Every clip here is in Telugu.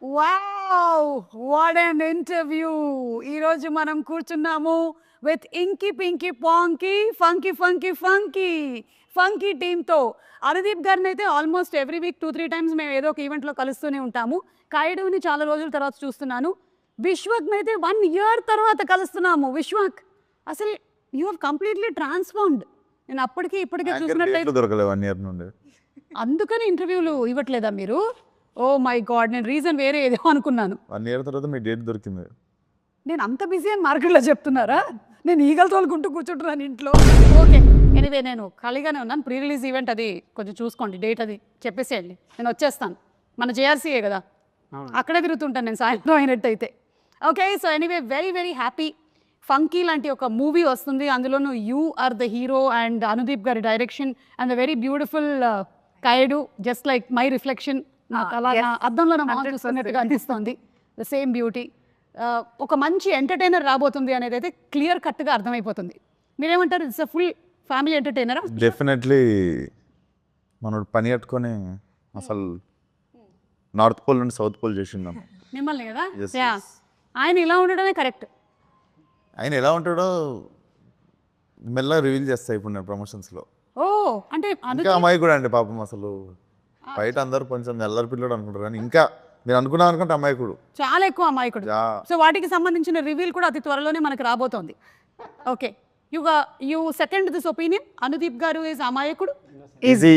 Wow what an interview. ఈరోజు మనం కూర్చున్నాము with inky pinky ponky funky funky funky funky టీమ్తో. అనుదీప్ గారిని అయితే ఆల్మోస్ట్ ఎవ్రీ వీక్ 2-3 టైమ్స్ మేము ఏదో ఒక ఈవెంట్లో కలుస్తూనే ఉంటాము. కాయుడుని చాలా రోజుల తర్వాత చూస్తున్నాను. విశ్వక్ని అయితే 1 year తర్వాత కలుస్తున్నాము. విశ్వక్, అసలు యూ హ్యావ్ కంప్లీట్లీ ట్రాన్స్ఫార్మ్డ్. నేను అప్పటికి ఇప్పటికే చూసినట్లయితే దొరకలేదు 1 year నుండి. అందుకని ఇంటర్వ్యూలు ఇవ్వట్లేదా మీరు? ఓ మై గాడ్, నేను రీజన్ వేరే ఏదో అనుకున్నాను. 1 year తర్వాత మీ డేట్ దొరికింది. నేను అంత బిజీ అని మార్కెట్లో చెప్తున్నారా? నేను ఈగలు తోలుకుంటూ కూర్చుంటున్నాను ఇంట్లో. ఓకే, ఎనీవే నేను ఖాళీగానే ఉన్నాను. ప్రీ రిలీజ్ ఈవెంట్ అది కొంచెం చూసుకోండి, డేట్ అది చెప్పేసేయండి, నేను వచ్చేస్తాను. మన జేఆర్సీఏ కదా, అక్కడే తిరుగుతుంటాను నేను సాయంత్రం అయినట్టయితే. Okay, so anyway very very happy. Funky లాంటి ఒక మూవీ వస్తుంది, అందులోనూ you are the hero and Anudeep గారి direction and the very beautiful Kayadu, just like my reflection. నాకు అలా నా అద్దంలో నా మొహం చూస్తున్నట్టుగా అనిపిస్తుంది. The same beauty. ఒక మంచి ఎంటర్టైనర్ రాబోతుంది అనేది అయితే క్లియర్ కట్గా అర్థమైపోతుంది. మీరేమంటారు? ఇట్స్ అ ఫుల్ ఫ్యామిలీ ఎంటర్టైనరా? డెఫినెట్లీ మనోడు పని కట్టుకొని అసలు నార్త్ పోల్ నుండి సౌత్ పోల్ చేసిందాం మిమ్మల్ని కదా. Yes, yeah, yes. ఆయన ఇలా ఉండడమే కరెక్ట్. ఆయన ఎలా ఉంటాడో మెల్లగా రివీల్ చేస్తా ఇప్పుడు నేను ప్రమోషన్స్లో. ఓ అంటే ఇంకా అమ్మాయి కూడా అండి పాపం, అసలు బయట అందరూ కొంచెం ఎల్లరి పిల్లడు అనుకుంటారు కానీ ఇంకా మీరు అనుకున్నాం అనుకుంటే అమ్మాయికుడు చాలా ఎక్కువ అమాయకుడు. సో వాటికి సంబంధించిన రివీల్ కూడా అతి త్వరలోనే మనకు రాబోతోంది. Okay, you second this opinion, Anudeep గారు ఈజ్ అమాయకుడు? Easy.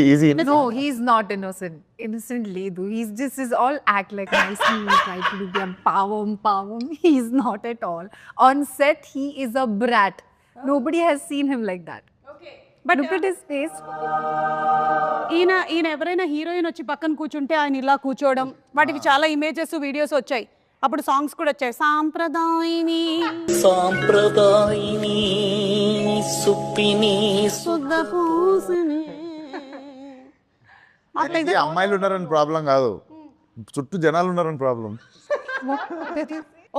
No, he's not innocent. Innocent Ledu. He's just is all act like nicely. He try to do the power. He's not at all. On set, he is a brat. Nobody has seen him like that. But look at his face. ఈయన ఎవరైనా హీరోయిన్ వచ్చి పక్కన కూర్చుంటే ఆయన ఇలా కూర్చోవడం, వాటికి చాలా ఇమేజెస్ వీడియోస్ వచ్చాయి. అప్పుడు సాంగ్స్ కూడా వచ్చాయి. సాంప్రదాయిని సుప్పిని సుద్దపూసిని. అమ్మాయిలు ఉన్నారని ప్రాబ్లం కాదు, చుట్టూ జనాలు ఉన్నారని ప్రాబ్లం.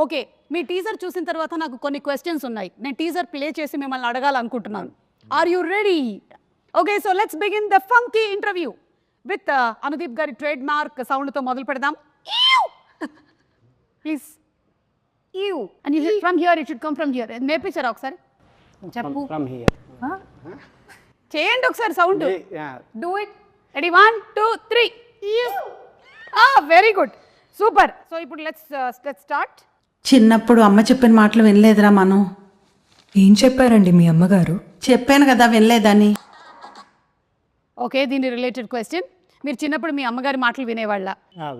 ఓకే, మీ టీజర్ చూసిన తర్వాత నాకు కొన్ని క్వశ్చన్స్ ఉన్నాయి. నేను టీజర్ ప్లే చేసి మిమ్మల్ని అడగాలనుకుంటున్నాను. Are you ready? Okay, so let's begin the funky interview with Anudeep గారి ట్రేడ్ మార్క్ సౌండ్తో మొదలు పెడదాం. Please you and you from here, it should come from here. నేర్పించారా ఒకసారి? చెప్పు. From here. చేయండి ఒకసారి sound. Yeah. Do it. Ready, 1 2 3. Very good, super. So ఇప్పుడు లెట్స్ స్టార్ట్. చిన్నప్పుడు అమ్మ చెప్పిన మాటలు వినలేదురా మనం. ఏం చెప్పారండి మీ అమ్మగారు? చెప్పాను కదా వినలేదని. ఓకే, దీని రిలేటెడ్ క్వశ్చన్. మీరు చిన్నప్పుడు మీ అమ్మగారి మాటలు వినేవాళ్ళ?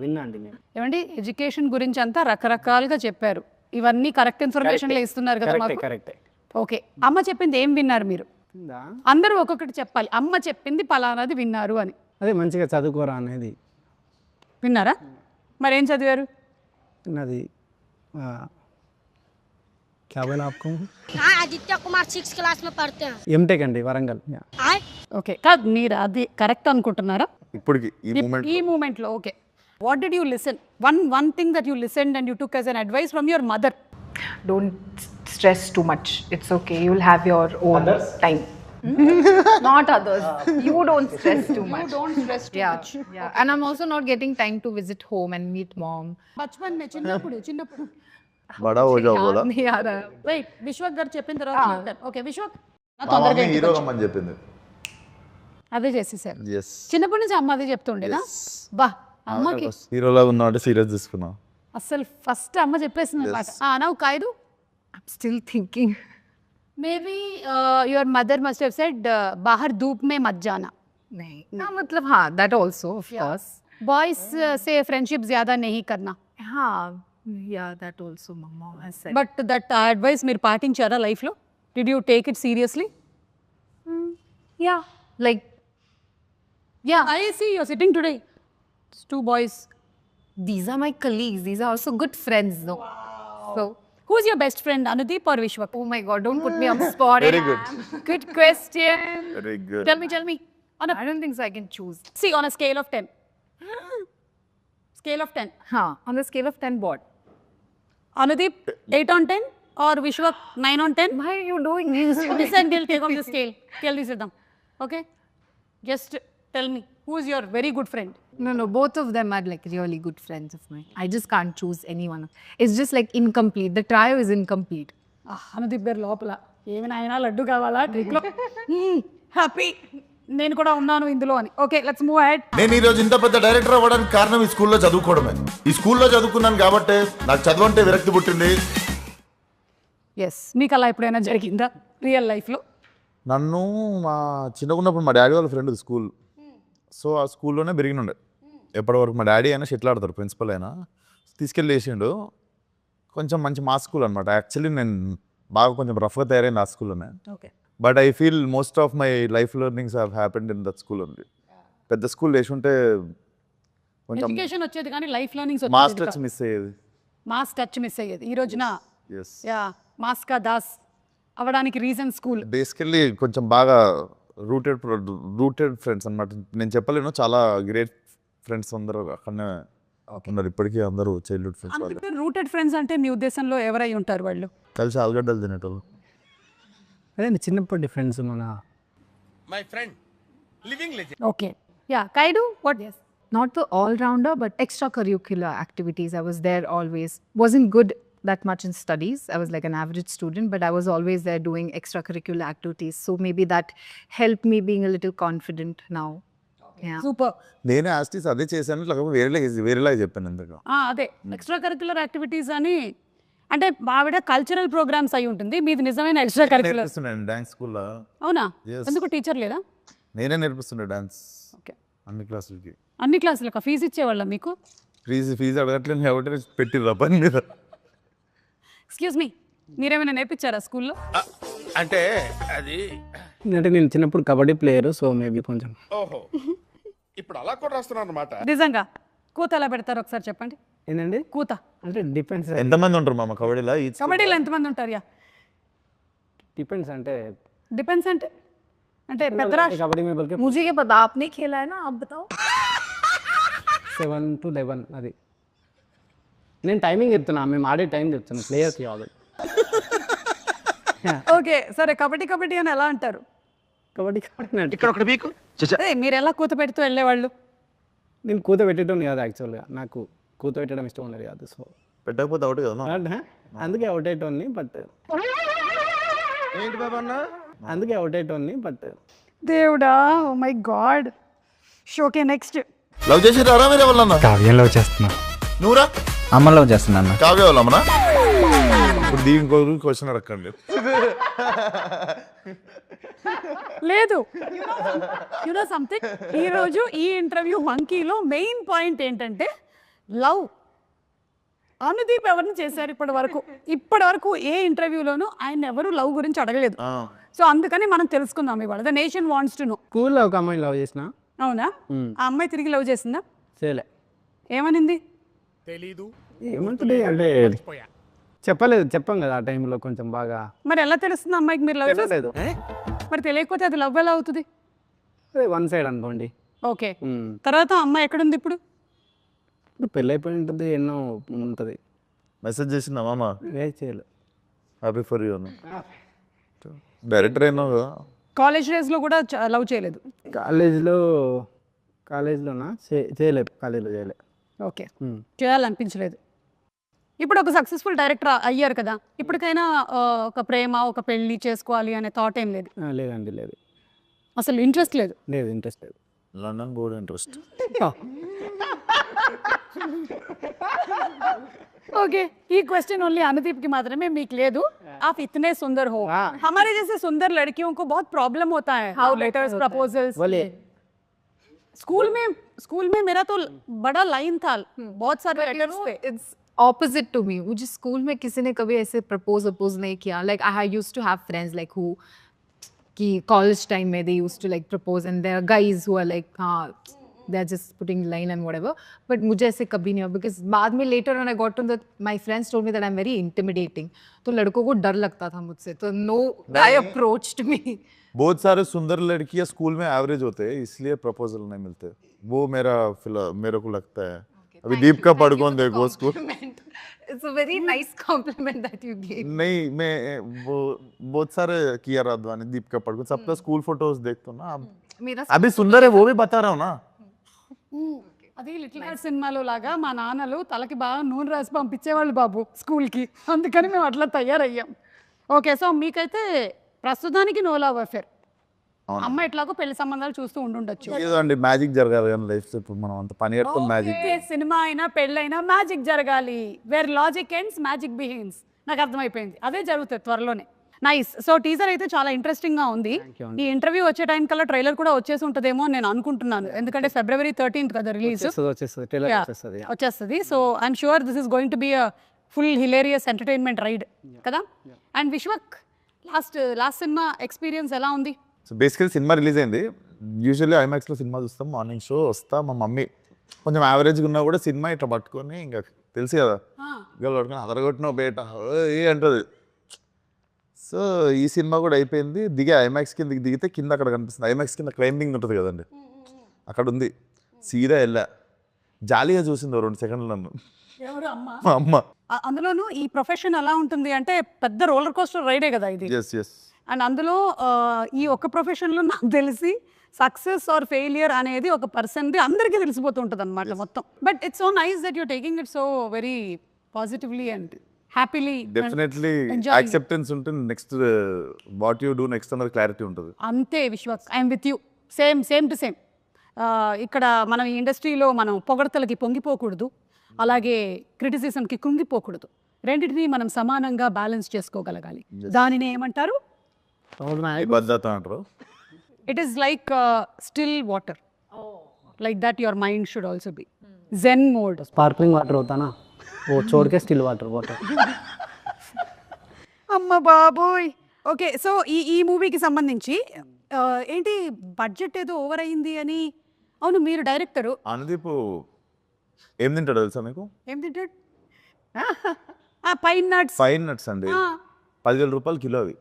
విన్నాండి నేను. ఏమండి, ఎడ్యుకేషన్ గురించి అంతా రకరకాలుగా చెప్పారు. ఇవన్నీ కరెక్ట్ ఇన్ఫర్మేషన్లో ఇస్తున్నారు కదా మాకు. కరెక్టే. ఓకే, అమ్మ చెప్పింది ఏం విన్నారు మీరు? అందరూ ఒక్కొక్కటి చెప్పాలి. అమ్మ చెప్పింది పలానాది విన్నారు అని. అదే మంచిగా చదువుకోరా అనేది విన్నారా? మరేం చదివారు? అది क्या बोला आपको? हाँ, आदित्य कुमार 6th क्लास में पढ़ते हैं। ఎంటెక్ అండి, వరంగల్. ఓకే, కాదు మీరు అది కరెక్ట్ అనుకుంటున్నారా ఇప్పటికి ఈ ఈ మూమెంట్లో? Okay, what did you listen? One thing that you listen and you took as an advice from your mother. Don't stress too much. It's okay. You'll have your own time. Not others. You don't stress too much. Don't stress too much. Yeah. And I'm also not getting time to visit home and meet mom. బచ్పన్ మే చిన్నప్పుడు బడా హో జాओ బోలా. नहीं आ रहा. వెయిట్, విశ్వక్ గారు చెప్పిన తర్వాత చెప్తాను. ఓకే విశ్వక్, నా తొందరగా హీరో రమ్మని చెప్పింది. అదే చేసేసారు. yes చిన్నప్పటి నుంచి అమ్మ అదే చెప్తుండేనా? బా, అమ్మకి హీరోలా ఉన్నాడు, సీరియస్ తీసుకున్నా. అసలు ఫస్ట్ అమ్మ చెప్పేసింది అనమాట. Now Kayadu, I'm still thinking. Maybe your mother must have said బాహర్ ధూప్ మే మత్ జానా. नहीं. ना मतलब हाँ, that also of course. Boys సే ఫ్రెండ్షిప్ జ్యాదా నహీ కర్నా. हाँ, yeah, that also mama has said. But that advice మీరు పాటించారా లైఫ్లో? Did you take it seriously? Yeah, like yeah, I see you're sitting today. 2 boys. these are my colleagues. These are also good friends though. So, Who's your best friend, Anudeep or Vishwak? oh my god, don't put me on the spot. Very good. Good question. Very good. Tell me. I don't think so I can choose. See, on a scale of 10. Scale of 10. Huh, on the scale of 10 what? Anudeep, 8 on 10 or Vishwak, 9 on 10? Why are you doing this? Listen, we'll take on the scale. Scale this with them. Okay? Just tell me who is your very good friend? No, both of them are like really good friends of mine. I just can't choose any one. It's just like incomplete. The trio is incomplete. అనుదిబ్బేరు లోపల ఏమైనా అయినా లడ్డు కావాలా ట్రిక్లో హ్యాపీ నేను కూడా ఉన్నాను ఇందులో అని. Okay let's move ahead. నేను ఈ రోజు ఇంత పెద్ద డైరెక్టర్ అవ్వడానికి కారణం ఈ స్కూల్లో చదువుకోవడమే. ఈ స్కూల్లో చదువుకున్నాను కాబట్టి నాకు చదువు అంటే విరక్తి పుట్టింది. ఎస్, మీకు అలా ఎప్పుడైనా జరిగిందా రియల్ లైఫ్లో? నన్ను మా చిన్నగా ఉన్నప్పుడు మా డాడీ వాళ్ళ ఫ్రెండ్ స్కూల్, సో ఆ స్కూల్లోనే పెరిగినుండే. ఎప్పటివరకు మా డాడీ అయినా షటిల్ ఆడతారు, ప్రిన్సిపల్ అయినా తీసుకెళ్ళి వేసిండు. కొంచెం మంచి మా స్కూల్ అనమాట. యాక్చువల్లీ నేను బాగా కొంచెం రఫ్గా తయారైంది ఆ స్కూల్లోనే. Okay, but I feel most of my life learnings have happened in that school only. పెద్ద స్కూల్ వేసి ఉంటే కొంచెం ఎడ్యుకేషన్ వచ్చేది కానీ life learnings mass touch miss అయ్యేది. మాస్ టచ్ మిస్ అయ్యేది. ఈ రోజున ఎస్, యా మాస్కా దాస్ అవ్వడానికి రీజన్ స్కూల్. బేసికల్లీ కొంచెం బాగా రూటెడ్ ఫ్రెండ్స్ అనమాట. నేను చెప్పలేను, చాలా గ్రేట్ ఫ్రెండ్స్ అందరూ అక్కడనే ఉన్నారు ఇప్పటికీ. అందరూ చైల్డ్హుడ్ ఫ్రెండ్స్ వాళ్ళు. రూటెడ్ ఫ్రెండ్స్ అంటే మీ ఉద్దేశంలో ఎవరై ఉంటారు వాళ్ళు? కలిసి ఆలుగడ్డలు తినేటోళ్ళు. అదే చిన్నప్పటి ఫ్రెండ్స్ మన okay, yeah Kayadu what? Not the all-rounder, but extracurricular activities. I was there always. Wasn't good that much in studies. I was like an average student, but I was always there doing extracurricular activities. So maybe that helped me being a little confident now. Yeah. Super. నేనే ఆస్టీస్ అదే చేశాను, లేకపోతే వేరేలా చెప్పాను ఎందుకు. అదే ఎక్స్ట్రా కరిక్యులర్ యాక్టివిటీస్ అని అంటే ఆవిడ కల్చరల్ ప్రోగ్రామ్స్ అయి ఉంటుంది, మీది నిజమైన ఎక్స్ట్రా కరిక్యులర్. నేర్పిస్తున్నాను డాన్స్ స్కూల్లో. అవునా? Yes. ఎందుకు టీచర్ లేదా? నేనే నేర్పిస్తుండే డాన్స్ ఓకే, అన్ని క్లాసులకి. అన్ని క్లాసులకు ఫీజు ఇచ్చేవాళ్ళ మీకు? ఫీజు అడగట్లేదు కాబట్టి పెట్టిర్రా పని మీద. ఎక్స్క్యూజ్ మీ, మీరేమైనా నేర్పించారా స్కూల్లో? అంటే అది అంటే నేను చిన్నప్పుడు కబడ్డీ ప్లేయర్, సో మేబీ కొంచెం. ఓహో, ఇప్పుడు అలా కూడా రాస్తున్నారు అనమాట. నిజంగా కూత ఎలా పెడతారు ఒకసారి చెప్పండి. ఏంటండి కూత అంటే డిపెండ్స్. ఎంతమంది ఉంటారు మామ కబడ్డీలో? కబడ్డీలో ఎంతమంది ఉంటారు? యా డిపెండ్స్ అంటే డిపెండ్స్ అంటే అంటే పెద్దరా కబడ్డీ में बल्कि मुझे ये पता, आपने खेला है ना, आप बताओ. 7 to 11 అది. నేను టైమింగ్ చెప్తున్నా, మేము ఆడే టైం చెప్తున్నా ప్లేయర్కి కాదు. ఓకే సరే, కబడ్డీ అని ఎలా అంటారు? కబడ్డీ ఇక్కడ ఒకటి మీకు అదే మీరు ఎలా కూత పెడుతూ వెళ్ళేవాళ్ళు? నేను కూత పెట్టడం కాదు యాక్చువల్గా, నాకు కూత పెట్టడం ఇష్టం ఉండదు కాదు. సో పెట్టకపోతే అవుట్ కదా. అందుకే అవుట్ అయ్యేటోన్ని. బట్ ఏంటి బాబా అన్న? అందుకే అవుట్ అయ్యేటోన్ని. బట్ దేవుడా, oh my god. Okay next. Love చేసి రారా మీరు ఎవరన్నా? కావ్యం లవ్ చేస్తున్నా. నువ్వురా? అమ్మ లవ్ చేస్తున్నా. కావ్య వాళ్ళమ్మనా? ఇప్పుడు దీనికి క్వశ్చన్ అడగండి. లేదు, యు నో సంథింగ్, ఈరోజు ఈ ఇంటర్వ్యూ మంకీలో మెయిన్ పాయింట్ ఏంటంటే లవ్. అనుదీప్ ఎవరిని చేశారు ఇప్పటి వరకు ఏ ఇంటర్వ్యూలోనూ ఆయన ఎవరు లవ్ గురించి అడగలేదు. సో అందుకని మనం తెలుసుకుందాం ఇవాళ. The nation wants to know. స్కూల్లో ఒక అమ్మాయిని లవ్ చేసిన. అవునా? ఆ అమ్మాయి తిరిగి లవ్ చేసిందా? చేయలే. ఏమనింది? ఏమంటుంది అంటే చెప్పాం కదా ఆ టైంలో కొంచెం బాగా. మరి ఎలా తెలుస్తుంది అమ్మాయికి మీరు లవ్ చేసి? లేదు, మరి తెలియకపోతే అది లవ్ ఎలా అవుతుంది? అదే వన్ సైడ్ అనుకోండి. ఓకే, తర్వాత అమ్మాయి ఎక్కడుంది ఇప్పుడు? ఇప్పుడు పెళ్ళి అయిపోయి ఉంటుంది, ఎన్నో ఉంటుంది. మెసేజ్ చేసిందా మామ? చేయలేదు. హ్యాపీ ఫర్ యూ అన్న. డైరెక్టర్ అయినావు కదా. కాలేజ్ డేస్లో కూడా లవ్ చేయలేదు? కాలేజ్లోనా చేయలేదు, కాలేజ్లో చేయలేదు. ఓకే, చేయాలనిపించలేదు. ఇప్పుడు ఒక సక్సెస్ఫుల్ డైరెక్టర్ అయ్యారు కదా, ఇప్పటికైనా ఒక ప్రేమ, ఒక పెళ్లి చేసుకోవాలి అనే థాట్ ఏం లేదు? లేదండి, లేదు, అసలు ఇంట్రెస్ట్ లేదు? లేదు, ఇంట్రెస్ట్ లేదు. London board interest. ओके, ये क्वेश्चन ओनली अनुदीप की मात्रा में मीक ले दो. आप इतने सुंदर हो, हमारे जैसे सुंदर लड़कियों को बहुत प्रॉब्लम होता है. How letters, proposals. स्कूल में मेरा तो बड़ा लाइन था, बहुत सारे लेटर्स थे. It's opposite to me. मुझे स्कूल में किसी ने कभी ऐसे प्रपोज नहीं किया. Like I used to have friends like who कि college time में they used to like propose, and there are guys who are like they're just putting line and whatever. But मुझे ऐसे कभी नहीं हुआ, because बाद में later when I got to that, my friends told me that I'm very intimidating. तो लड़कों को डर लगता था मुझसे, तो no guy approached me. बहुत सारे सुंदर लड़कियां स्कूल में एवरेज होते हैं, इसलिए प्रपोजल नहीं मिलते. वो मेरे को लगता है. अभी दीप का पढ़ देखो school. It's a very nice compliment that you gave. नहीं, मैं वो बहुत सारे किया राधवानी, दीप का पढ़ सबका स्कूल फोटोज देखता हूँ ना. मेरा అభి సుందరే ఓ భీ బతా రहा हूं ना అది లిటిల్ హార్ట్ సినిమాలో లాగా మా నాన్నలు తలకి బాగా నూనె రాసి పంపించేవాళ్ళు బాబు స్కూల్కి, అందుకని మేము అట్లా తయారయ్యాం. ఓకే, సో మీకైతే ప్రస్తుతానికి నో లవ్ అఫేర్. అమ్మ ఎట్లాగో పెళ్లి సంబంధాలు చూస్తూ ఉండుండొచ్చు. ఏదో అండి మ్యాజిక్ జరగాలి కానీ లైఫ్ ఇప్పుడు మనం అంత పని కట్టుకుని మ్యాజిక్. ఓకే, సినిమా అయినా పెళ్ళైనా మ్యాజిక్ జరగాలి. Where logic ends magic begins. నాకు అర్థమైపోయింది, అదే జరుగుతుంది త్వరలోనే. నైస్. సో టీజర్ అయితే చాలా ఇంట్రెస్టింగ్ గా ఉంది. ఈ ఇంటర్వ్యూ వచ్చే టైం కల్లా ట్రైలర్ కూడా వచ్చేసి ఉంటుందేమో అని నేను అనుకుంటున్నాను, ఎందుకంటే February 13th కదా రిలీజ్. వచ్చేస్తుంది. So I'm sure this is going to be a full hilarious entertainment ride కదా. And Vishwak, last cinema experience ఎలా ఉంది? సో బేసికలీ సినిమా రిలీజ్ అయింది. యూజువల్లీ ఐమాక్స్లో సినిమా చూస్తాం, మార్నింగ్ షో వస్తా. మా మమ్మీ కొంచెం యావరేజ్గా ఉన్నా కూడా సినిమా ఇట్లా పట్టుకొని ఇంకా తెలుసు కదా గల్ పట్టుకొని అదరగొట్టిన బేట ఏ అంటుంది. సో ఈ సినిమా కూడా అయిపోయింది. ఐమాక్స్ కింద దిగితే కింద అక్కడ కనిపిస్తుంది. ఐమాక్స్ కింద క్లైంబింగ్ ఉంటుంది కదండి, అక్కడ ఉంది. సీదా వెళ్ళా, జాలీగా చూసింది 2 సెకండ్లు నన్ను మా అమ్మ. అందులోనూ ఈ ప్రొఫెషన్ ఎలా ఉంటుంది అంటే పెద్ద రోలర్ కోస్టర్ రైడే కదా ఇది. ఎస్. అండ్ అందులో ఈ ఒక్క ప్రొఫెషన్లో నాకు తెలిసి సక్సెస్ ఆర్ ఫెయిలియర్ అనేది ఒక పర్సన్ది అందరికీ తెలిసిపోతూ ఉంటుంది అనమాట మొత్తం. But it's so nice that you're taking it so very positively and happily. Definitely acceptance ఉంటుంది. Next what you do next అన్నది క్లారిటీ ఉంటుంది. అంతే Vishwas, I'm with you. Same to same. ఇక్కడ మనం ఈ ఇండస్ట్రీలో మనం పొగడతలకి పొంగిపోకూడదు, అలాగే క్రిటిసిజంకి కుంగిపోకూడదు. రెండింటినీ మనం సమానంగా బ్యాలెన్స్ చేసుకోగలగాలి. దానిని ఏమంటారు? భద్రత అంటారు. It is like still water. Like that your mind should also be. Zen mode. Sparkling water होता ना, वो छोड़ के स्टिल वाटर. అమ్మ బాబోయ్. ఓకే, సో ఈ మూవీకి సంబంధించి ఏంటి బడ్జెట్ ఏదో ఓవర్ అయింది అని. అవును, మీరు డైరెక్టరు. అనుదీప్ ఏం తింటాడు తెలుసా మీకు? ఏం తింటాడు? Pine nuts. పైన్ నట్స్ అండి, 10,000 రూపాయలు కిలో అవి.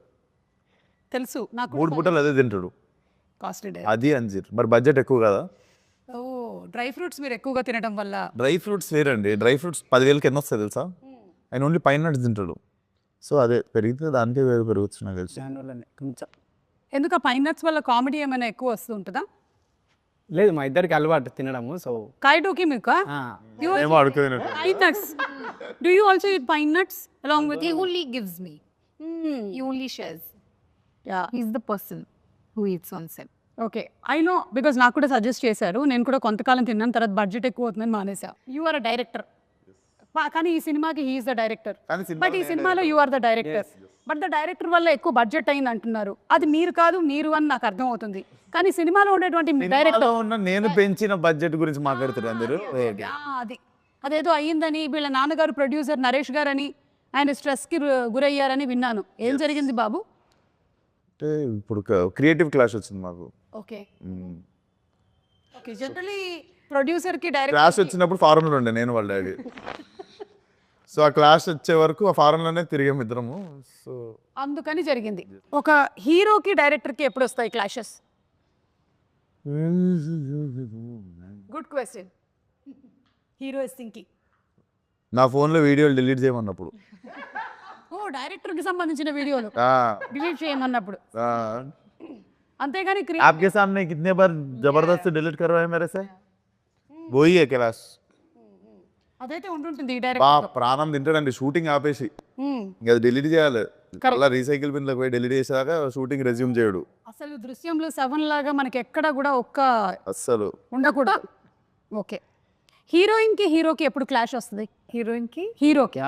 తెలుసు నాకు. 3 పూటలు అదే తింటాడు. కాస్ట్లీ. అది అంజీర్. మరి బడ్జెట్ ఎక్కువ కదా. ఓ, డ్రై ఫ్రూట్స్ మీరు ఎక్కువగా తినడం వల్ల. డ్రై ఫ్రూట్స్ వేరండి. డ్రై ఫ్రూట్స్ 10,000కి ఎన్ని వస్తాయి తెలుసా? ఆయన ఓన్లీ పైన్ నట్స్ తింటాడు. సో అదే పెరిగితే దానికే పెరుగుతుంది నాకు తెలిసి. కొంచెం ఎందుకు పైన్ నట్స్ వల్ల కామెడీ ఏమైనా ఎక్కువ వస్తూ ఉంటుందా? లేదు, మా ఇద్దరికి అలవాటు తినడము. సో కాయడోకి మీకు ఏమో అడుగుతున్నట్టు. pine nuts. Do you also eat pine nuts along with he you? only gives me. He only shares. Yeah. He's the person who eats on set. Okay, I know, because నాకు కూడా సజెస్ట్ చేశారు. నేను కూడా కొంతకాలం తిన్నాను, తర్వాత బడ్జెట్ ఎక్కువ అవుతుందని మానేసా. యు ఆర్ అ డైరెక్టర్, కానీ ఈ సినిమాకి హీఈస్ ద డైరెక్టర్. బట్ ఈ సినిమాలో you are the director. But the director వల్ల ఎక్కువ బడ్జెట్ అయింది అంటున్నారు. అది మీరు కాదు, మీరు అని నాకు అర్థం అవుతుంది. కానీ సినిమాలో ఉండేటువంటి డైరెక్టర్ నేను పెంచిన బడ్జెట్ గురించి మాట్లాడుతారు అందరూ. అదేదో అయ్యిందని వీళ్ళ నాన్నగారు ప్రొడ్యూసర్ నరేష్ గారు అని ఆయన స్ట్రెస్కి గురయ్యారని విన్నాను. ఏం జరిగింది బాబు? అంటే ఇప్పుడు క్రియేటివ్ క్లాష్ వచ్చింది మాకు. ఓకే, జనరలీ ప్రొడ్యూసర్కి డైరెక్టర్ క్లాష్ వచ్చినప్పుడు ఫారెన్లో ఉండే నేను వాళ్ళ డాడీ. సో ఆ క్లాష్ వచ్చే వరకు ఆ ఫారెన్లోనే తిరిగాము ఇద్దరము. సో అందుకని జరిగింది. ఒక హీరోకి డైరెక్టర్కి ఎప్పుడు వస్తాయి clashes? Good question. Hero is thinking. నా ఫోన్లో వీడియోలు డిలీట్ చేయమన్నప్పుడు. ఓ, డైరెక్టర్కి సంబంధించిన వీడియోలు డిలీట్ చేయమన్నప్పుడు. అంతేగాని आपके सामने कितने बार जबरदस्ती डिलीट करवाए मेरे से, वही है क्लास. అదైతే ఉంటుంటుంది ఈ బా డైరెక్టర్. ప్రాణం తింటాడండి షూటింగ్ ఆపేసి. ఇంకా అది డిలీట్ చేయాలి. అలా రీసైకిల్ బిన్లోకి పోయి డిలీట్ చేసాక షూటింగ్ రెజ్యూమ్ చేయడు. అసలు దృశ్యంలో 7 లాగా మనకి ఎక్కడ కూడా ఒక్క అస్సలు ఉండకూడదు. ఓకే, హీరోయిన్కి హీరోకి ఎప్పుడు క్లాష్ వస్తుంది? Heroine ki? హీరోకి.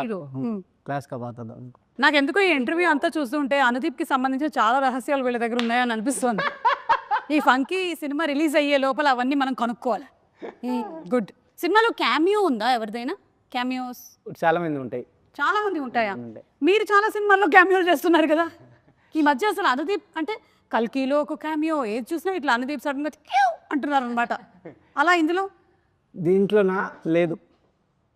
క్లాస్ కా బాత్ అదా. నాకు ఎందుకో ఈ ఇంటర్వ్యూ అంతా చూస్తుంటే అనుదీప్కి సంబంధించిన చాలా రహస్యాలు వీళ్ళ దగ్గర ఉన్నాయని అనిపిస్తుంది. ఈ ఫంకీ సినిమా రిలీజ్ అయ్యే లోపల అవన్నీ మనం కనుక్కోవాలి. గుడ్. సినిమాలో క్యామియో ఉందా ఎవరిదైనా? క్యామియోస్ చాలా మంది ఉంటాయి. చాలా మంది ఉంటాయా? మీరు చాలా సినిమాల్లో క్యామియోలు చేస్తున్నారు కదా ఈ మధ్య. అసలు అనుదీప్ అంటే కల్కీలో ఒక క్యామియో, ఏది చూసినా ఇట్లా అనుదీప్ సడన్గా అంటున్నారు అనమాట. అలా ఇందులో దీంట్లో నా లేదు.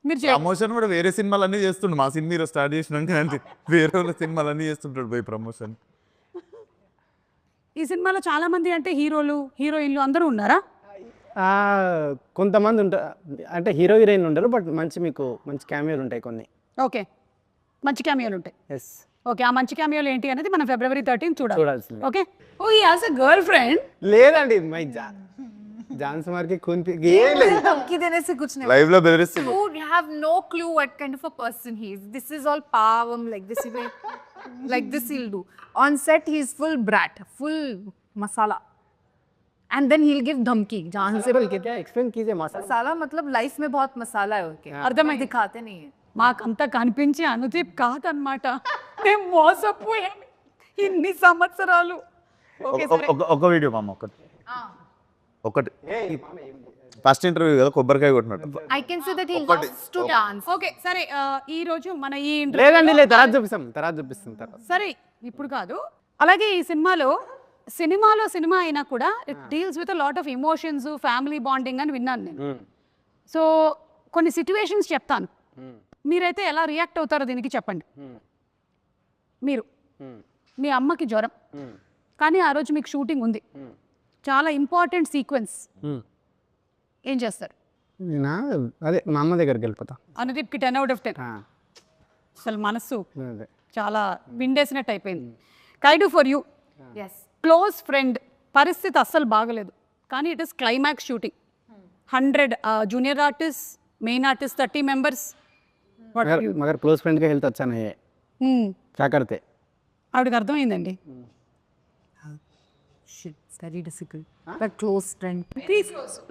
మీరు ప్రమోషన్ కూడా వేరే సినిమాలు అన్నీ చేస్తుండు. మా సినిమా స్టార్ట్ చేసినాక అంటే వేరే వాళ్ళ సినిమాలు అన్నీ చేస్తుంటాడు పోయి ప్రమోషన్. ఈ సినిమాలో చాలా మంది అంటే హీరోలు హీరోయిన్లు అందరూ ఉన్నారా? కొంతమంది ఉంటారు, అంటే హీరో హీరోయిన్ ఉండరు, బట్ మంచి మీకు మంచి క్యామియోలు ఉంటాయి కొన్ని. ఓకే, మంచి క్యామియోలు ఉంటాయి. ఎస్. ఓకే, ఆ మంచి క్యామియోలు ఏంటి అనేది మనం February 13 చూడాలి. చూడాల్సిందే. Okay. Oh he has a girlfriend. లేదండి మై జాన్ కుమార్ కి ఏం లేదు. धमकी देने से कुछ नहीं. లైవ్ లో బెదిరిస్తుంది. You have no clue what kind of a person he is. This is all pavam, like this he will, like this he'll do. On set he is full brat, full masala. And then he'll give धमकी जहाँ से बोल के क्या एक्सप्लेन कीजिए मसाला मसाला मतलब लाइफ में बहुत मसाला है उनके. అర్థమైంది. दिखाते नहीं है. మాకంతా కనిపించి అనుదీప్ కాదనమాట. మేము మోసపోయాం ఇన్ని సంవత్సరాలు. ఓకే సరే. ఒక వీడియో మామ ఒకటి ఫస్ట్ ఇంటర్వ్యూ కదా కొబ్బరికాయ కొట్టినట్టు. I can say that he loves to dance. Okay సరే, ఈ రోజు మన ఈ లేదండి లేదు తర్వాత చూపిస్తాం తర్వాత. సరే ఇప్పుడు కాదు. అలాగే ఈ సినిమా అయినా కూడా it deals with lot of emotions, family bonding అని విన్నాను నేను. సో కొన్ని సిచ్యువేషన్స్ చెప్తాను, మీరైతే ఎలా రియాక్ట్ అవుతారో దీనికి చెప్పండి. మీరు మీ అమ్మకి జ్వరం, కానీ ఆ రోజు మీకు షూటింగ్ ఉంది, చాలా ఇంపార్టెంట్ సీక్వెన్స్, ఏం చేస్తారు? నేనా అదే మా అమ్మ దగ్గరికి వెళ్ళిపోతా. అనుదీప్కి 10 out of 10. అసలు మనస్సు అదే చాలా విండేసినట్టు అయిపోయింది. Kayadu for you, Yes. Close friend, పరిస్థితి అస్సలు బాగలేదు, కానీ it is climax shooting, 100 junior artist, main artist 30 members. मगर क्लोज फ्रेंड का हेल्थ अच्छा नहीं है, क्या करते? ఆవిడకి అర్థమైందండి. Shit, it's very difficult. But close friend.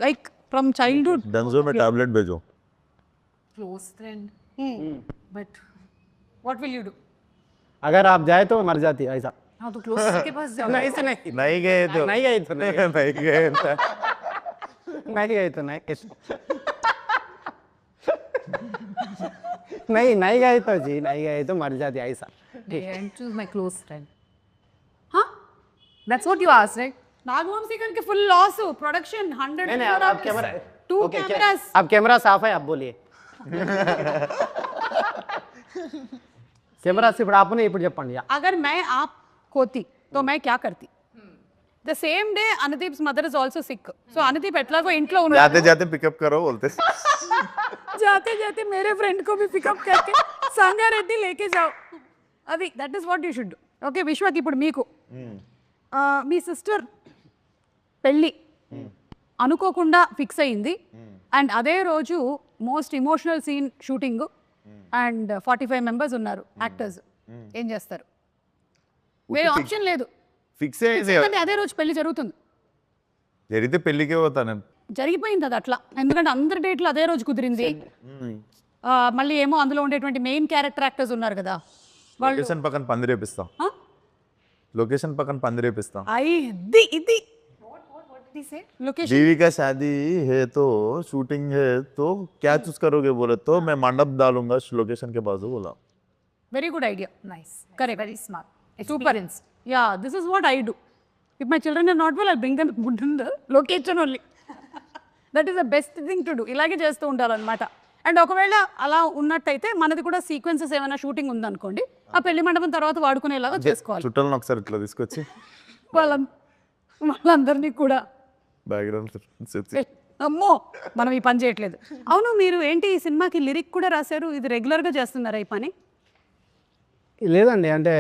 Like from childhood. Dunzo में टैबलेट भेजो. Close friend. But what will you do? अगर आप जाए तो मर जाती है ऐसा. हाँ तो close के पास जाओ. नहीं से नहीं नहीं गए तो नहीं गए तो नहीं नहीं गए तो नहीं गए तो नहीं नहीं गए तो जी नहीं गए तो मर जाती है ऐसा. I choose my close friend. Huh? That's what you asked, right? Nagavamsi గారికి ఫుల్ లాస్, ప్రొడక్షన్ 100 नहीं नहीं आप कैमरा 2 ओके cameras. अब कैमरा साफ है, आप बोलिए. कैमरा सिर्फ आपने ఇప్పుడు చెప్పండి. अगर मैं आप होती तो मैं क्या करती? The same day Anudeep's mother is also sick. So Anudeep ఎట్లాగో ఇంట్లో ఉన్నాడు, जाते जाते पिकअप करो बोलते. जाते जाते मेरे फ्रेंड को भी पिकअप करके संगारेड्डी लेके जाओ. అది that is what you should. Okay విశ్వకి ఇప్పుడు మీకు మీ సిస్టర్ పెళ్ళి అనుకోకుండా ఫిక్స్ అయింది, అండ్ అదే రోజు most emotional scene shooting, and 45 members ఉన్నారు యాక్టర్స్, ఏం చేస్తారు? వేరే ఆప్షన్ లేదు, ఫిక్స్ ఎందుకంటే అదే రోజు పెళ్లి జరుగుతుంది. జరిగితే పెళ్ళికే పోతా నేను. జరిగిపోయింది అది అట్లా, ఎందుకంటే అందరి డేట్లు అదే రోజు కుదిరింది. మళ్ళీ ఏమో అందులో ఉండేటువంటి మెయిన్ క్యారెక్టర్ యాక్టర్స్ ఉన్నారు కదా, వాళ్ళు లొకేషన్ పక్కన పందిరేపిస్తాం. లొకేషన్ పక్కన పందిరేపిస్తాం. ఇది ఇది లొకేషన్. बीवी का शादी है तो शूटिंग है तो क्या चूज करोगे बोले तो मैं मंडप डालूंगा लोकेशन के बाजू बोला. Very good idea. Nice. Correct. Very smart. Super. Yeah, this is what I do. If my children are not well, I'll bring them in the location only. That is the best thing to do. ఇలాగే చేస్తూ ఉండాలన్నమాట. అండ్ ఒకవేళ అలా ఉన్నట్టయితే మనది కూడా సీక్వెన్సెస్ ఏమైనా షూటింగ్ ఉందనుకోండి, ఆ పెళ్లి మండపం తర్వాత వాడుకునేలాగా చేసుకోవాలి. చుట్టాలను ఒకసారి ఇట్లా తీసుకొచ్చి వాళ్ళందరినీ కూడా బ్యాక్గ్రౌండ్ అమ్మో మనం ఈ పని చేయట్లేదు. అవును, మీరు ఏంటి ఈ సినిమాకి లిరిక్ కూడా రాశారు, ఇది రెగ్యులర్గా చేస్తున్నారా ఈ పని? లేదండి, అంటే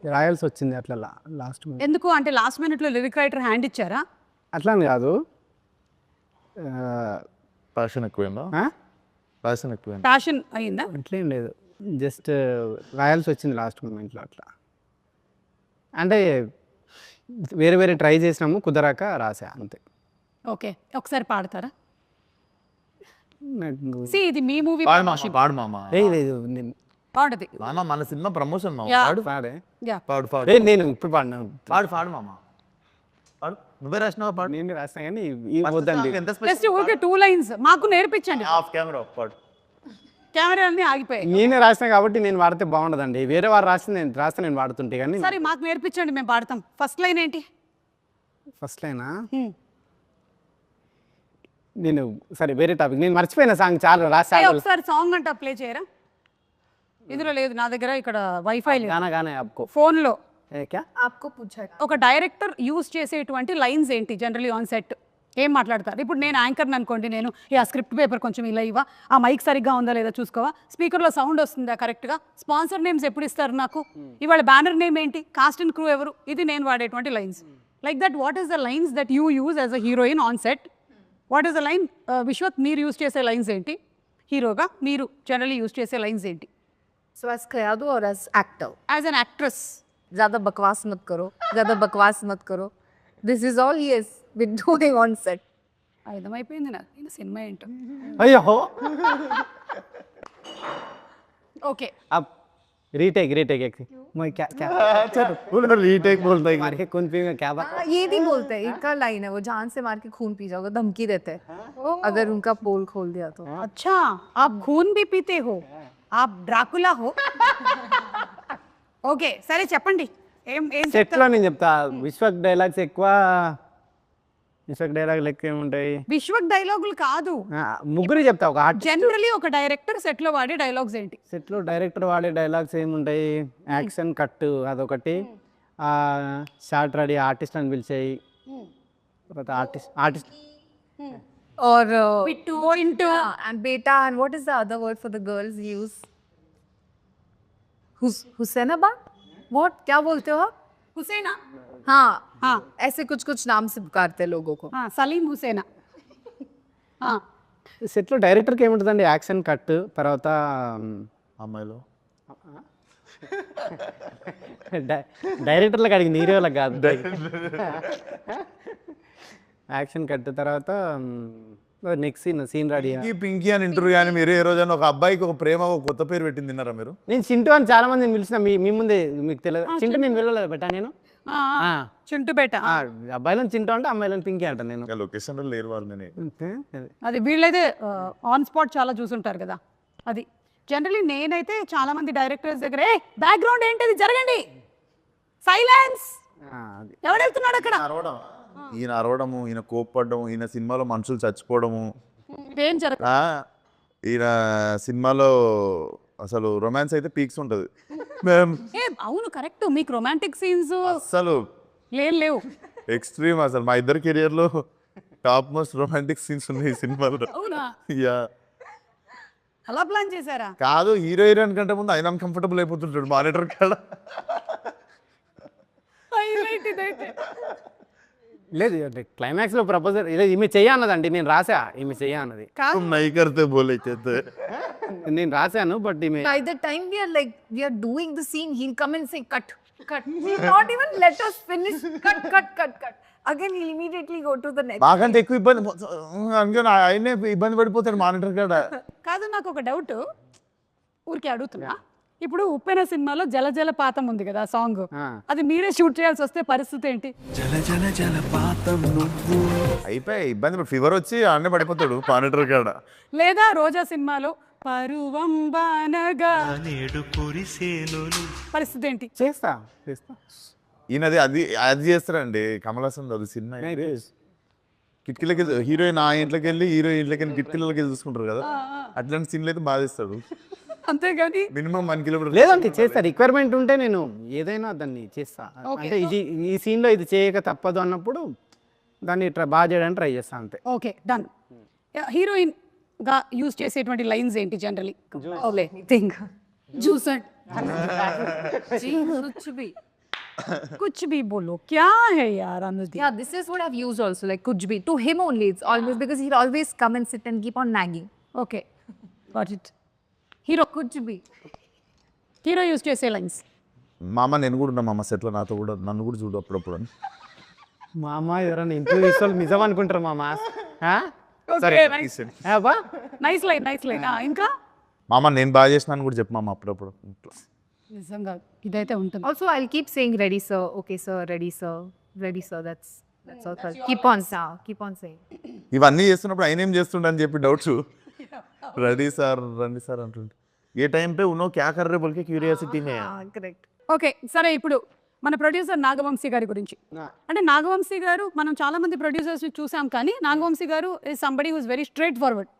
రాయాల్సి వచ్చింది అట్లా లాస్ట్ మినిట్. ఎందుకు అంటే లాస్ట్ మినిట్లో లిరిక్ రైటర్ హ్యాండ్ ఇచ్చారా? అట్లా అని కాదు, ప్యాషన్ ఎక్కువైందా? ప్యాషన్ ఎక్కువైందా? ప్యాషన్ అయిందా? అట్లేం లేదు, జస్ట్ రాయాల్సి వచ్చింది లాస్ట్ మూమెంట్లో అట్లా. అంటే వేరే వేరే ట్రై చేసినాము, కుదరాక రాసా అంతే. ఓకే, ఒకసారి పాడతారా? నాకు- See, ఇది మీ మూవీ పాడు మామ, పాడు మామ. లేదు నేను బాగుంటది. మామ మన సినిమా ప్రమోషన్ మామ. Yeah. పాడు పాడే యా పాడు పాడు నేను ఇప్పుడు పాడినా, పాడు పాడు మామ. పాడు, నువ్వే రాసినావా? పాడు. నేను రాసినా కానీ ఈ వద్దండి. ఎంత జస్ట్ ఓకే 2 lines మాకు నేర్పించండి. ఆఫ్ కెమెరా పాడు. కెమెరా అన్ని ఆగిపోయాయి. నేనే రాసినా కాబట్టి నేను వాడితే బాగుండదండి, వేరే వారు రాసింది నేను రాస్తే నేను వాడుతుంటే. కానీ సరే మాకు నేర్పించండి, మేము పాడతాం. ఫస్ట్ లైన్ ఏంటి? ఫస్ట్ లైనా నేను సరే వేరే టాపిక్, నేను మర్చిపోయిన సాంగ్ చాలా రాసా. ఒకసారి సాంగ్ అంట ప్లే చేయరా? ఇందులో లేదు నా దగ్గర, ఇక్కడ వైఫై లేదు. గానా గానా आपको ఫోన్లో क्या आपको पूछा है. ఒక డైరెక్టర్ యూజ్ చేసేటువంటి లైన్స్ ఏంటి జనరలీ ఆన్ సెట్? ఏం మాట్లాడతారు? ఇప్పుడు నేను యాంకర్ని అనుకోండి, నేను ఆ స్క్రిప్ట్ పేపర్ కొంచెం ఇలా ఇవ్వ, ఆ మైక్ సరిగ్గా ఉందా లేదా చూసుకోవా, స్పీకర్లో సౌండ్ వస్తుందా కరెక్ట్గా, స్పాన్సర్ నేమ్స్ ఎప్పుడు ఇస్తారు నాకు, ఇవాళ బ్యానర్ నేమ్ ఏంటి, కాస్ట్ అండ్ క్రూ ఎవరు, ఇది నేను వాడేటువంటి lines. Like that what is the lines that you use as a heroine on set? What is the line? Vishwak, మీరు యూజ్ చేసే లైన్స్ ఏంటి? హీరోగా మీరు జనరలీ యూజ్ చేసే లైన్స్ ఏంటి? So as Kayadu or as actor? As an actress. ज़्यादा बकवास मत करो, ज़्यादा बकवास मत करो. This is all he has been doing on set. అర్థమైపోయింది నాకు ఈయన సినిమా ఏంటో. అయ్యో ఓకే, अब रीटेक रीटेक एक मैं क्या क्या चलो रीटेक बोलता है मार के कौन पिएगा क्या बात ये नहीं बोलते, इनका लाइन है वो, जान से मार के खून पी जाओगे, धमकी देते हैं अगर उनका पोल खोल दिया तो. अच्छा आप खून भी पीते हो, आप డ్రాకులా हो. ఓకే సరే చెప్పండి, ఏం ఏం సెట్లో నేను చెప్తా విశ్వక్ డైలాగ్స్ ఎక్కువ విశ్వక్ డైలాగ్ లెక్క ఏముంటాయి విశ్వక్ డైలాగులు కాదు, ముగ్గురు చెప్తా ఒక ఆర్టిస్ట్ జనరలీ ఒక డైరెక్టర్ సెట్ లో వాడే డైలాగ్స్ ఏంటి? సెట్లో డైరెక్టర్ వాడే డైలాగ్స్ ఏముంటాయి, యాక్షన్ కట్ అదొకటి, షార్ట్ రెడీ ఆర్టిస్ట్ అని పిలిచాయి, తర్వాత ఆర్టిస్ట్ और పిట్టు into and beta, and what is the other word for the girls use? Hussainabad, what क्या बोलते हो आप? హుసేనా. हाँ हाँ ऐसे कुछ कुछ नाम से पुकारते हैं लोगों को. సలీం హుసేనా. సెట్లో డైరెక్టర్కి ఏముంటుందండి, యాక్షన్ కట్, తర్వాత అమ్మాయిలో డైరెక్టర్లకు అడిగింది హీరోలకు కాదు, యాక్షన్ కట్ తర్వాత నెక్స్ట్ సీన్ రెడీ. పింకీ అని ఇంటర్వ్యూ కానీ మీరు ఏ రోజైనా ఒక అబ్బాయికి ఒక ప్రేమ ఒక కొత్త పేరు పెట్టింది తిన్నారా మీరు? నేను చింటూ అని చాలా మందిని పిలిచిన మీ ముందే, మీకు తెలియదు చింటూ నేను వెళ్ళలేదు బెట్టా నేను చింటూ బేట. అబ్బాయిలను చింటూ అంటే అమ్మాయిలను పింకీ అంట నేను. లొకేషన్లో లేరు వాళ్ళు. నేను అది వీళ్ళైతే ఆన్ స్పాట్ చాలా చూసుంటారు కదా. అది జనరలీ నేనైతే చాలా మంది డైరెక్టర్స్ దగ్గర ఏ బ్యాక్గ్రౌండ్ ఏంటిది జరగండి, సైలెన్స్, ఎవడు వెళ్తున్నాడు అక్కడ, ఈయన అరవడము, ఈయన కోప్పడము, ఈయన సినిమాలో మనుషులు చచ్చిపోవడము, ఏం జరగదు. ఈయన సినిమాలో అసలు రొమాన్స్ అయితే పీక్స్ ఉంటుంది. ఏ అవును కరెక్ట్, మీకు రొమాంటిక్ సీన్స్ అసలు లేవు. ఎక్స్ట్రీమ్ అసలు మా ఇద్దరు కెరియర్లో టాప్ మోస్ట్ రొమాంటిక్ సీన్స్ ఉన్నాయి ఈ సినిమాలో. అవునా? యా అలా ప్లాన్ చేశారా? కాదు, హీరో హీరోయిన్ కంటే ముందు ఆయన కంఫర్టబుల్ అయిపోతుంటాడు మానిటర్ కాడ. హైలైట్ ఇదైతే. లేదు క్లైమాక్స్లో ప్రపోజల్ ఈమె చెయ్యన్నదండి, నేను రాసా ఈమె చెయ్యన్నది, నైకర్తే బోలే చేస్తే నేను రాశాను బట్ ఈమె. By the time we are doing the scene, he'll come and say cut. He'll not even let us finish. Cut. Again, he'll immediately go to the next. మాకంటే ఎక్కువ ఇబ్బంది అందుకని ఆయనే ఇబ్బంది పడిపోతాడు మానిటర్ కాడ. కాదు నాకు ఒక డౌట్, ఊరికే అడుగుతున్నా. ఇప్పుడు ఉప్పెన సినిమాలో జల జలపాతం ఉంది కదా సాంగ్, అది మీరే షూట్ చేయాల్సి వస్తే పరిస్థితి ఏంటి? అయిపోయి ఇబ్బంది, ఫీవర్ వచ్చి ఆడనే పడిపోతాడు మానిటర్ కాడ. లేదా రోజా సినిమాలో పరువం బానగా పరిస్థితి ఏంటి? చేస్తా ఈయనది అది చేస్తారండి కమల్ హాసన్ అది సినిమా. కిటికీలకి హీరోయిన్ ఆ ఇంట్లోకి వెళ్ళి హీరోయిన్ ఇంట్లోకి వెళ్ళి కిటికీలకి వెళ్ళి చూసుకుంటారు కదా, అట్లాంటి సీన్లు అయితే బాగా చేస్తాడు. అంతేగాని మినిమం 1 కిలోమీటర్ లేదంటే చేస్తా, రిక్వైర్మెంట్ ఉంటే నేను ఏదైనా దాన్ని చేస్తా. అంటే ఈ సీన్లో ఇది చేయక తప్పదు అన్నప్పుడు దాన్ని బాగా చేయడానికి ట్రై చేస్తా అంతే. Okay done. హీరోయిన్ గా యూజ్ చేసేటువంటి లైన్స్ ఏంటి జనరలీ? Let me think. జూసన్ कुछ भी बोलो, क्या है यार अनुदी? Yeah, this is what I've used also, like kuch bhi. To him only, it's always because he'll always come and sit and keep on nagging. Okay, got it. Hero కుచ్ బి, హీరో యూజ్ చేసే లైన్స్. మామ నేను కూడా ఉన్నా మామ సెట్లో, నాతో కూడా నన్ను కూడా చూడు అప్పుడప్పుడు అని. మా అమ్మ ఎవరైనా ఇంటర్వ్యూ ఇస్తారు నిజం అనుకుంటారు మామ. Nice line. ఇంకా మామ నేను బాగా చేసినాను కూడా చెప్పు మామ అప్పుడప్పుడు. నిజంగా ఇదైతే ఉంటుంది. Also, I'll keep saying ready sir, okay sir, ready sir, ready sir. That's all. Keep on saying. ఇవన్నీ చేస్తున్నప్పుడు ఆయన ఏం చేస్తుండ అని చెప్పి డౌట్స్. రెడీ సార్ రండి సార్ అంటుండే. ఏ టైం పే ఉన్నో క్యా కర్ రే బోల్కే క్యూరియాసిటీ మే. Correct. ఓకే సరే, ఇప్పుడు మన ప్రొడ్యూసర్ నాగవంశీ గారి గురించి. అంటే నాగవంశీ గారు మనం చాలా మంది ప్రొడ్యూసర్స్ చూసాం, కానీ నాగవంశీ గారు is somebody who's very straightforward.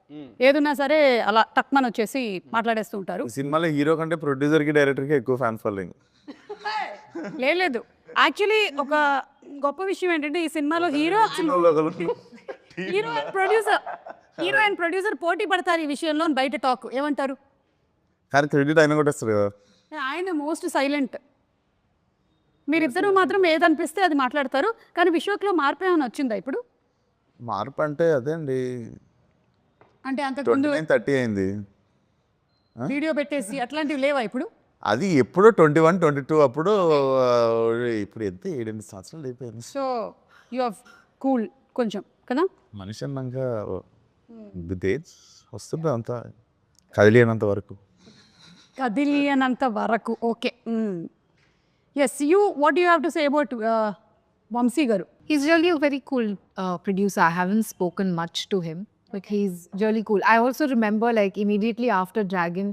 ఏదున్నా సరే అలా టక్మన్ వచ్చేసి మాట్లాడేస్తూ ఉంటారు. సినిమాలో హీరో కంటే ప్రొడ్యూసర్కి డైరెక్టర్కి ఎక్కువ ఫ్యాన్ ఫాలోయింగ్. లేదు యాక్చువల్లీ ఒక గొప్ప విషయం ఏంటంటే ఈ సినిమాలో హీరో హీరో అండ్ ప్రొడ్యూసర్ పోటీ పడతారు ఈ విషయంలో అని బయట టాక్, ఏమంటారు? కానీ క్రెడిట్ అయినా కూడా వస్తారు కదా. ఆయన మోస్ట్ సైలెంట్, మీరిద్దరూ మాత్రం ఏదనిపిస్తే అది మాట్లాడతారు. కానీ విశ్వక్లో మార్పు ఏమైనా వచ్చిందా ఇప్పుడు? మార్పు అంటే అదే అండి, అంటే అంతకుముందు 29-30 అయింది. వీడియో పెట్టేసి అట్లాంటివి లేవా ఇప్పుడు? అది ఎప్పుడో 21-22 అప్పుడు. ఇప్పుడు ఎంత 7-8 సంవత్సరాలు అయిపోయింది. సో యు ఆర్ కూల్ కొంచెం కదా. మనిషి అన్నాక ఏజ్ వస్తుంది అంతా కదిలినంత వరకు. కదిలియనంత వరకు. Okay. Yes, what you have to say about Vamsi గారు? He's really a very cool producer. I haven't spoken much to him, but he's really cool. I also remember, like, immediately after Dragon,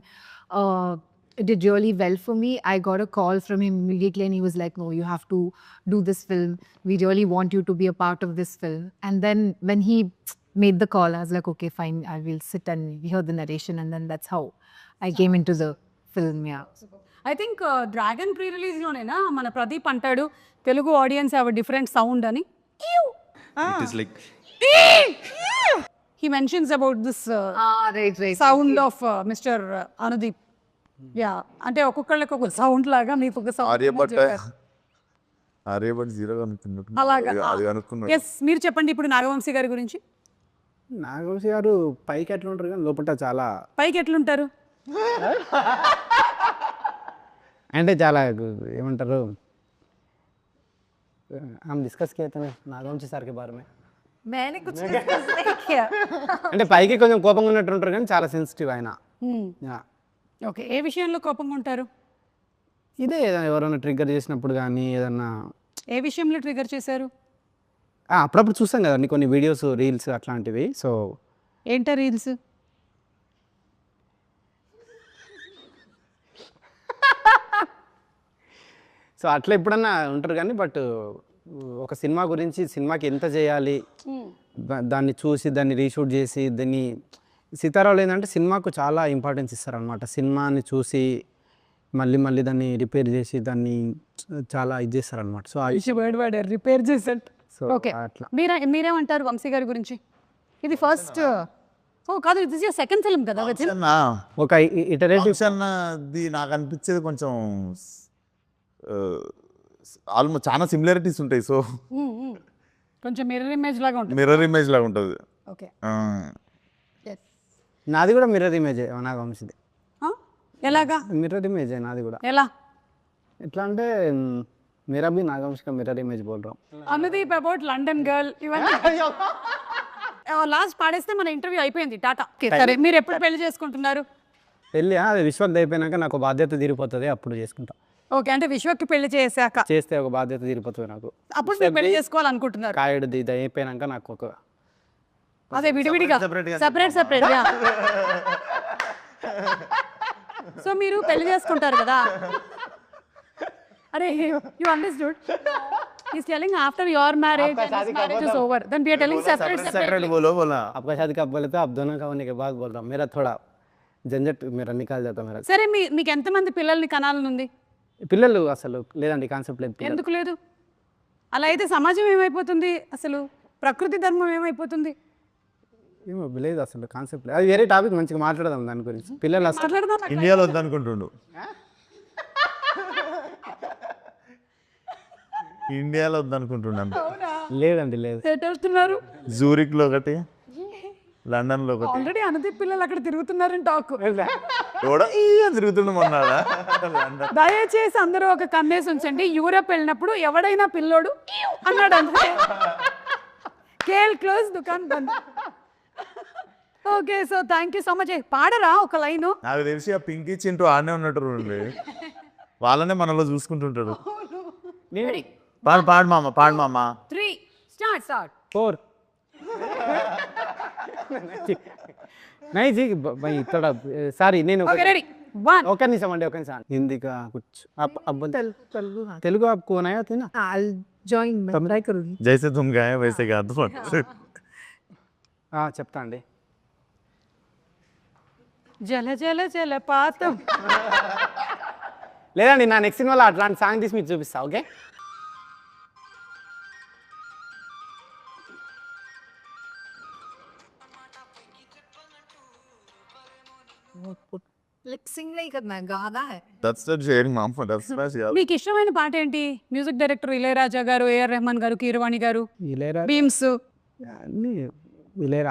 it did really well for me. I got a call from him immediately, and he was like, "No, you have to do this film. We really want you to be a part of this film." And then when he made the call, I was like, "Okay, fine. I will sit and hear the narration." And then that's how I came into the film. Yeah. I think dragon pre రిలీజ్లోనేనా మన ప్రదీప్ అంటాడు Telugu audience have different sound అని. He mentions about this Right. Sound of mister Anudeep. Yeah, అంటే ఒక్కొక్కళ్ళకి ఒక సౌండ్ లాగా మీకు ఒక ఆర్యభట్ సౌండ్ 0 అనుకున్నట్టు అలాగా. అది అనుకున్నాడు. ఎస్, మీరు చెప్పండి ఇప్పుడు నాగవంశీ గారి గురించి. నాగవంశీ గారు పైకి ఎట్లా ఉంటారు కానీ లోపల చాలా పైకి ఎట్లుంటారు? అంటే చాలా ఏమంటారు, हम डिस्कस किए थे नागवंशी సార్ के बारे में. मैंने कुछ discuss नहीं किया. అంటే పైకి కొంచెం కోపంగా ఉన్నట్టు ఉంటారు కానీ చాలా సెన్సిటివ్ ఆయన. ఓకే, ఏ విషయంలో కోపంగా ఉంటారు? ఇదే ఏదైనా ఎవరైనా ట్రిగ్గర్ చేసినప్పుడు కానీ ఏదన్నా. ఏ విషయంలో ట్రిగర్ చేశారు? అప్పుడప్పుడు చూస్తాం కదండి కొన్ని వీడియోస్, రీల్స్ అట్లాంటివి. సో ఏంటా రీల్స్? సో అట్లా ఎప్పుడన్నా ఉంటారు కానీ, బట్ ఒక సినిమా గురించి, సినిమాకి ఎంత చేయాలి, దాన్ని చూసి దాన్ని రీషూట్ చేసి దాన్ని సీతారావులు ఏంటంటే సినిమాకు చాలా ఇంపార్టెన్స్ ఇస్తారనమాట. సినిమాని చూసి మళ్ళీ దాన్ని రిపేర్ చేసి దాన్ని చాలా ఇది చేస్తారనమాట. సో రిపేర్ చేసేట్. సో ఓకే, అట్లా. మీరేమంటారు వంశీ గారి గురించి? ఇది ఫస్ట్ కాదు, ఇది సెకండ్ ఫిల్మ్ కదా వచ్చింది. ఒక ఇటరేటివ్ అది నాకు అనిపించేది కొంచెం ఆల్మోస్ట్ చాలా సిమిలారిటీస్ ఉంటాయి. సో కొంచెం మిర్రర్ ఇమేజ్ లాగా ఉంటుంది. మిర్రర్ ఇమేజ్ లాగా ఉంటుంది. ఓకే, నాది కూడా మిర్రర్ ఇమేజ్ నాగవంశీది. ఎలాగా మిర్రర్ ఇమేజ్ నాది కూడా. ఎలా? ఎట్లా అంటే मेरा भी नागवंश का मिरर इमेज बोल रहा हूँ. అనుదీప్ అబౌట్ లండన్ గర్ల్ ఇవన్నీ లాస్ట్ పాడేస్తే మన ఇంటర్వ్యూ అయిపోయింది. టాటా. సరే, మీరు ఎప్పుడు పెళ్లి చేసుకుంటున్నారు? పెళ్ళి అది విశ్వక్ అయిపోయినాక నాకు బాధ్యత తీరిపోతుంది, అప్పుడు చేసుకుంటా. ఓకే, అంటే విశ్వక్కి పెళ్లి చేశాక చేస్తే ఒక బాధ్యత తీరిపోతుంది నాకు. అప్పుడు మీరు పెళ్లి చేసుకోవాలనుకుంటున్నారు? కాయడుది ఇది అయిపోయినాక నాకు ఒక అదే విడివిడిగా సెపరేట్. సో మీరు పెళ్లి చేసుకుంటారు కదా. అరే, you understood? He's telling after your marriage and his marriage is over, then we are telling separate. बोलो आपका शादी कब बोले तो आप दोनों का होने के बाद बोल रहा हूँ. मेरा थोड़ा झंझट मेरा निकाल जाता मेरा. సరే, మీకు ఎంతమంది పిల్లల్ని కనాలనుంది? పిల్లలు అసలు లేదండి, కాన్సెప్ట్ లేదు. ఎందుకు లేదు? అలా అయితే సమాజం ఏమైపోతుంది, అసలు ప్రకృతి ధర్మం ఏమైపోతుంది? ఏమో లేదు, అసలు కాన్సెప్ట్ లేదు. అది వేరే టాపిక్, మంచిగా మాట్లాడదాం దాని గురించి. పిల్లలు అసలు మాట్లాడదాం. ఇండియాలో వద్దనుకుంటుండు. ఇండియాలో వద్దనుకుంటున్నాను. లేదండి, లేదు. ఎటు వెళ్తున్నారు? జూరిక్లో ఒకటి, లండన్లో ఒకటి. ఆల్రెడీ అనుదీప్ పిల్లలు అక్కడ తిరుగుతున్నారని టాక్. తిరుగుతున్నామన్నాడా? దయచేసి అందరూ ఒక కన్నేసి ఉంచండి. యూరప్ వెళ్ళినప్పుడు ఎవడైనా పిల్లోడు అన్నాడు అంతే. కేల్ క్లోజ్, దుకాన్ బంద్. Okay, so thank you so much. పాడరా ఒక లైను? నాకు తెలిసి ఆ పింకీ చింటూ ఆడనే ఉన్నట్టు వాళ్ళనే మనలో చూసుకుంటుంటాడు. పాడు మామ 3 స్టార్ట్ 4 नहीं जी भाई थोड़ा సారీ నేను ఓకే, రెడీ 1 ఒక నిమిషం అండి, ఒక నిమిషం. హిందీగా कुछ अब तेलुगु आपको आया था ना? I'll join. मैं try करूँगी. జైసే తుమ్ గాయే వైసే కాదు. చెప్తా అండి. జల జల జలపాతం. లేదండి, నా నెక్స్ట్ సినిమాలో అట్లాంటి సాంగ్ తీసి మీకు చూపిస్తా. ఓకే, लिपसिंग नहीं करना है, गाना है. That's the sharing mom that's my మీకు ఇష్టమైన పాట ఏంటి? మ్యూజిక్ డైరెక్టర్ ఇళయరాజా గారు, ఏఆర్ రెహమాన్ గారు, కీరవాణి గారు, ఇళయరాజా బీమ్స్. అన్ని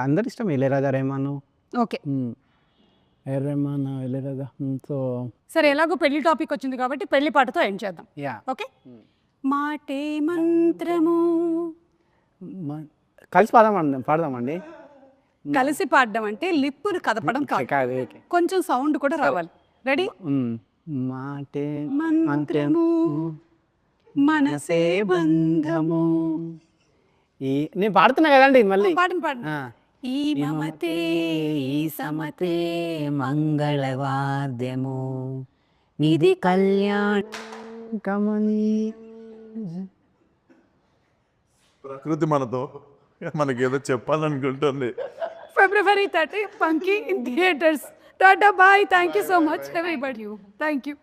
అందరు ఇష్టం. Ilaiyaraaja, Rahman, okay AR Rahman, Ilaiyaraaja. So సరే, ఎలాగో పెళ్లి టాపిక్ వచ్చింది కాబట్టి పెళ్లి పాటతో ఎండ్ చేద్దాం. Yeah okay. మాటే మంత్రము. కలిసి పాడదామండి. కలిసి పాడడం అంటే లిప్పులు కదపడం కాదు, కాదు, ఓకే. కొంచెం సౌండ్ కూడా రావాలి. రెడీ? మాటే మంత్రము మనసే బంధము. నేను పాడుతున్నా కదండి మళ్ళీ. పాడండి పాడండి. ఈ మమతే ఈ సమతే మంగళవాద్యము ఇది కళ్యాణ కమని. ప్రకృతి మనతో మనకేదో చెప్పాలనుకుంటుంది. February 30, Punky in theaters. Tata, bye. Thank you so much, everybody. Thank you.